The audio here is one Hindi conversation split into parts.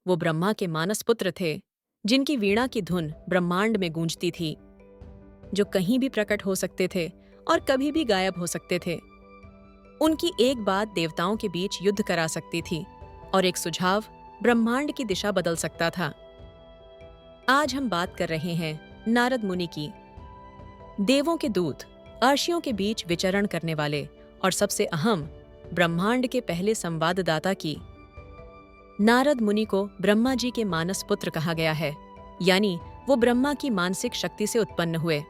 वो ब्रह्मा के मानस पुत्र थे, जिनकी वीणा की धुन ब्रह्मांड में गूंजती थी, जो कहीं भी प्रकट हो सकते थे और कभी भी गायब हो सकते थे। उनकी एक बात देवताओं के बीच युद्ध करा सकती थी और एक सुझाव ब्रह्मांड की दिशा बदल सकता था। आज हम बात कर रहे हैं नारद मुनि की, देवों के दूत, अर्षियों के बीच विचरण करने वाले और सबसे अहम, ब्रह्मांड के पहले संवाददाता की। नारद मुनि को ब्रह्मा जी के मानस पुत्र कहा गया है, यानी वो ब्रह्मा की मानसिक शक्ति से उत्पन्न हुए।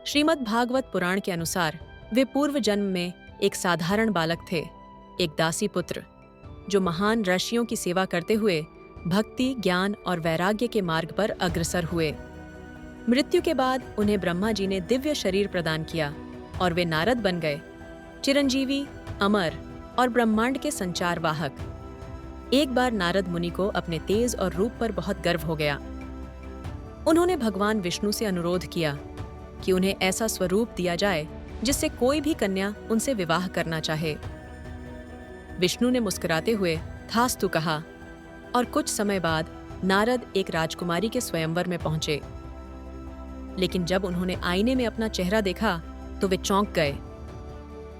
श्रीमद् भागवत पुराण के अनुसार वे पूर्व जन्म में एक साधारण बालक थे, एक दासी पुत्र, जो महान ऋषियों की सेवा करते हुए भक्ति, ज्ञान और वैराग्य के मार्ग पर अग्रसर हुए। मृत्यु के बाद उन्हें ब्रह्मा जी ने दिव्य शरीर प्रदान किया और वे नारद बन गए, चिरंजीवी, अमर और ब्रह्मांड के संचार वाहक। एक बार नारद मुनि को अपने तेज और रूप पर बहुत गर्व हो गया। उन्होंने भगवान विष्णु से अनुरोध किया कि उन्हें ऐसा स्वरूप दिया जाए जिससे कोई भी कन्या उनसे विवाह करना चाहे। विष्णु ने मुस्कुराते हुए थास्तु कहा और कुछ समय बाद नारद एक राजकुमारी के स्वयंवर में पहुंचे। लेकिन जब उन्होंने आईने में अपना चेहरा देखा तो वे चौंक गए।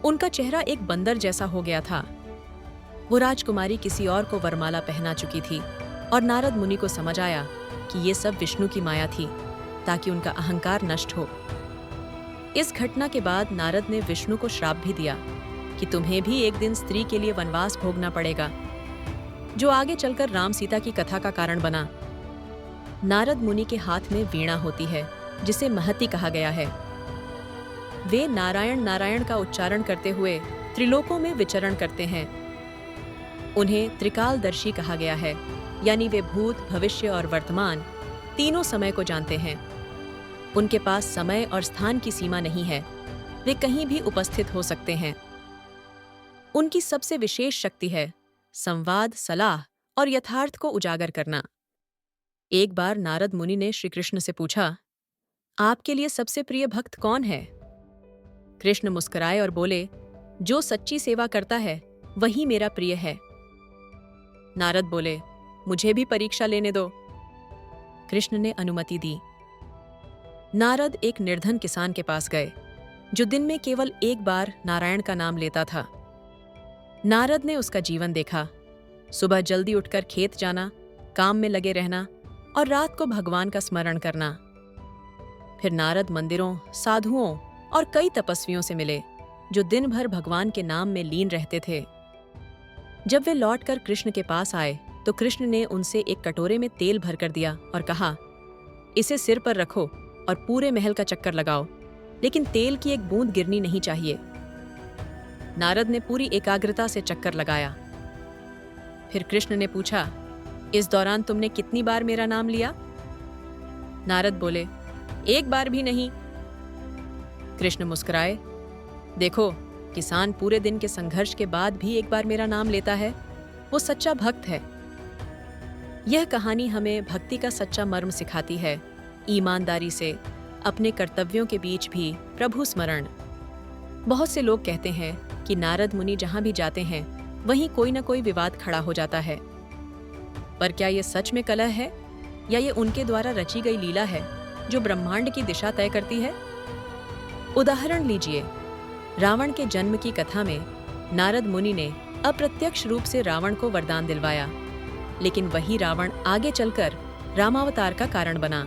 उनका चेहरा एक बंदर जैसा हो गया था। वो राजकुमारी किसी और को वरमाला पहना चुकी थी और नारद मुनि को समझ आया कि ये सब विष्णु की माया थी, ताकि उनका अहंकार नष्ट हो। इस घटना के बाद नारद ने विष्णु को श्राप भी दिया कि तुम्हें भी एक दिन स्त्री के लिए वनवास भोगना पड़ेगा, जो आगे चलकर राम सीता की कथा का कारण बना। नारद मुनि के हाथ में वीणा होती है, जिसे महति कहा गया है। वे नारायण नारायण का उच्चारण करते हुए त्रिलोकों में विचरण करते हैं। उन्हें त्रिकालदर्शी कहा गया है, यानी वे भूत, भविष्य और वर्तमान तीनों समय को जानते हैं। उनके पास समय और स्थान की सीमा नहीं है, वे कहीं भी उपस्थित हो सकते हैं। उनकी सबसे विशेष शक्ति है संवाद, सलाह और यथार्थ को उजागर करना। एक बार नारद मुनि ने श्री कृष्ण से पूछा, आपके लिए सबसे प्रिय भक्त कौन है? कृष्ण मुस्कुराए और बोले, जो सच्ची सेवा करता है वही मेरा प्रिय है। नारद बोले, मुझे भी परीक्षा लेने दो। कृष्ण ने अनुमति दी। नारद एक निर्धन किसान के पास गए, जो दिन में केवल एक बार नारायण का नाम लेता था। नारद ने उसका जीवन देखा। सुबह जल्दी उठकर खेत जाना, काम में लगे रहना और रात को भगवान का स्मरण करना। फिर नारद मंदिरों, साधुओं और कई तपस्वियों से मिले, जो दिन भर भगवान के नाम में लीन रहते थे। जब वे लौटकर कृष्ण के पास आए तो कृष्ण ने उनसे एक कटोरे में तेल भरकर दिया और कहा, इसे सिर पर रखो और पूरे महल का चक्कर लगाओ, लेकिन तेल की एक बूंद गिरनी नहीं चाहिए। नारद ने पूरी एकाग्रता से चक्कर लगाया। फिर कृष्ण ने पूछा, इस दौरान तुमने कितनी बार मेरा नाम लिया? नारद बोले, एक बार भी नहीं। कृष्ण मुस्कुराए, देखो, किसान पूरे दिन के संघर्ष के बाद भी एक बार मेरा नाम लेता है, वो सच्चा भक्त है। यह कहानी हमें भक्ति का सच्चा मर्म सिखाती है। ईमानदारी से अपने कर्तव्यों के बीच भी प्रभु स्मरण। बहुत से लोग कहते हैं कि नारद मुनि जहां भी जाते हैं वहीं कोई न कोई विवाद खड़ा हो जाता है। पर क्या ये सच में कलह है या ये उनके द्वारा रची गई लीला है जो ब्रह्मांड की दिशा तय करती है? उदाहरण लीजिए, रावण के जन्म की कथा में नारद मुनि ने अप्रत्यक्ष रूप से रावण को वरदान दिलवाया, लेकिन वही रावण आगे चलकर रामावतार का कारण बना।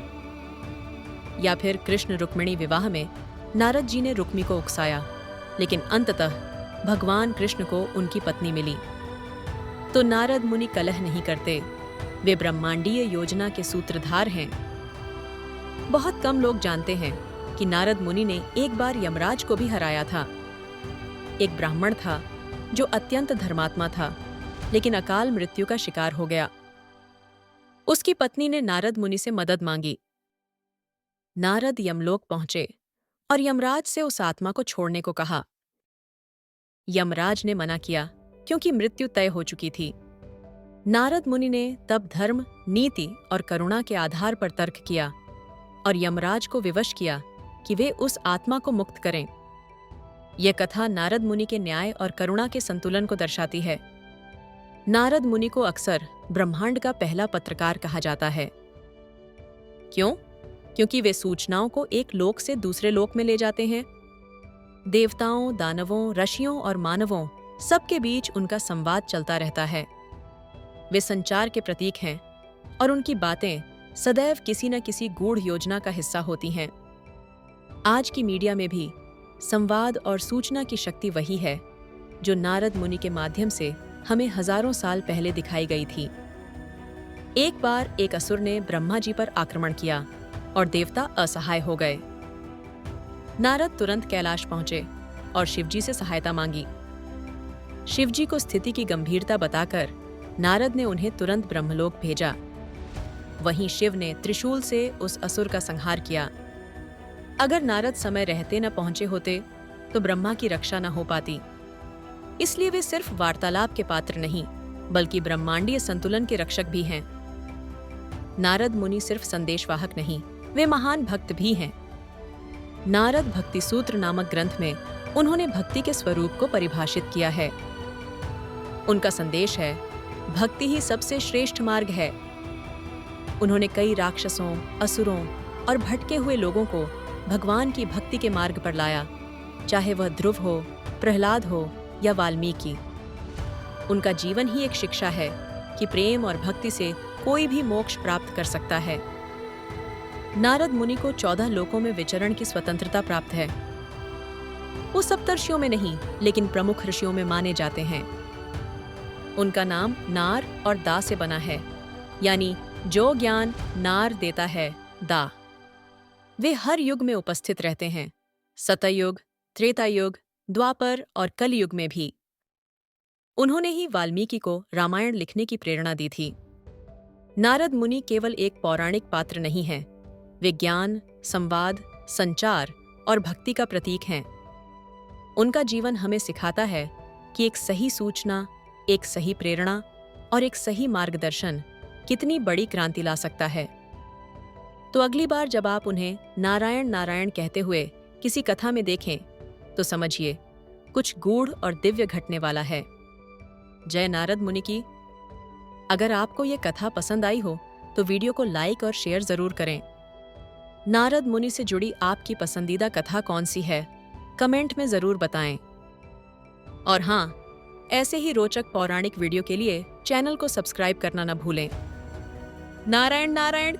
या फिर कृष्ण रुक्मिणी विवाह में नारद जी ने रुक्मी को उकसाया, लेकिन अंततः भगवान कृष्ण को उनकी पत्नी मिली। तो नारद मुनि कलह नहीं करते, वे ब्रह्मांडीय योजना के सूत्रधार हैं। बहुत कम लोग जानते हैं कि नारद मुनि ने एक बार यमराज को भी हराया था। एक ब्राह्मण था जो अत्यंत धर्मात्मा था, लेकिन अकाल मृत्यु का शिकार हो गया। उसकी पत्नी ने नारद मुनि से मदद मांगी। नारद यमलोक पहुंचे और यमराज से उस आत्मा को छोड़ने को कहा। यमराज ने मना किया क्योंकि मृत्यु तय हो चुकी थी। नारद मुनि ने तब धर्म, नीति और करुणा के आधार पर तर्क किया और यमराज को विवश किया कि वे उस आत्मा को मुक्त करें। यह कथा नारद मुनि के न्याय और करुणा के संतुलन को दर्शाती है। नारद मुनि को अक्सर ब्रह्मांड का पहला पत्रकार कहा जाता है। क्यों? क्योंकि वे सूचनाओं को एक लोक से दूसरे लोक में ले जाते हैं। देवताओं, दानवों, ऋषियों और मानवों सबके बीच उनका संवाद चलता रहता है। वे संचार के प्रतीक हैं और उनकी बातें सदैव किसी न किसी गूढ़ योजना का हिस्सा होती हैं। आज की मीडिया में भी संवाद और सूचना की शक्ति वही है जो नारद मुनि के माध्यम से हमें हजारों साल पहले दिखाई गई थी। एक बार एक असुर ने ब्रह्मा जी पर आक्रमण किया और देवता असहाय हो गए। नारद तुरंत कैलाश पहुंचे और शिवजी से सहायता मांगी। शिवजी को स्थिति की गंभीरता बताकर नारद ने उन्हें तुरंत ब्रह्मलोक भेजा। वहीं शिव ने त्रिशूल से उस असुर का संहार किया। अगर नारद समय रहते न पहुंचे होते तो ब्रह्मा की रक्षा न हो पाती। इसलिए वे सिर्फ वार्तालाप के पात्र नहीं, बल्कि ब्रह्मांडीय संतुलन के रक्षक भी हैं। नारद मुनि सिर्फ संदेशवाहक नहीं, वे महान भक्त भी हैं। नारद भक्ति सूत्र नामक ग्रंथ में उन्होंने भक्ति के स्वरूप को परिभाषित किया है। उनका संदेश है, भक्ति ही सबसे श्रेष्ठ मार्ग है। उन्होंने कई राक्षसों, असुरों और भटके हुए लोगों को भगवान की भक्ति के मार्ग पर लाया, चाहे वह ध्रुव हो, प्रहलाद हो या वाल्मीकि। उनका जीवन ही एक शिक्षा है कि प्रेम और भक्ति से कोई भी मोक्ष प्राप्त कर सकता है। नारद मुनि को 14 लोकों में विचरण की स्वतंत्रता प्राप्त है। वो सप्तर्षियों में नहीं, लेकिन प्रमुख ऋषियों में माने जाते हैं। उनका नाम नार और दा से बना है, यानी जो ज्ञान नार देता है, दा। वे हर युग में उपस्थित रहते हैं, सतयुग, त्रेता युग, द्वापर और कलयुग में भी। उन्होंने ही वाल्मीकि को रामायण लिखने की प्रेरणा दी थी। नारद मुनि केवल एक पौराणिक पात्र नहीं हैं, वे ज्ञान, संवाद, संचार और भक्ति का प्रतीक हैं। उनका जीवन हमें सिखाता है कि एक सही सूचना, एक सही प्रेरणा और एक सही मार्गदर्शन कितनी बड़ी क्रांति ला सकता है। तो अगली बार जब आप उन्हें नारायण नारायण कहते हुए किसी कथा में देखें, तो समझिए कुछ गूढ़ और दिव्य घटने वाला है। जय नारद मुनि की। अगर आपको ये कथा पसंद आई हो तो वीडियो को लाइक और शेयर जरूर करें। नारद मुनि से जुड़ी आपकी पसंदीदा कथा कौन सी है, कमेंट में जरूर बताएं। और हाँ, ऐसे ही रोचक पौराणिक वीडियो के लिए चैनल को सब्सक्राइब करना न भूलें। नारायण नारायण।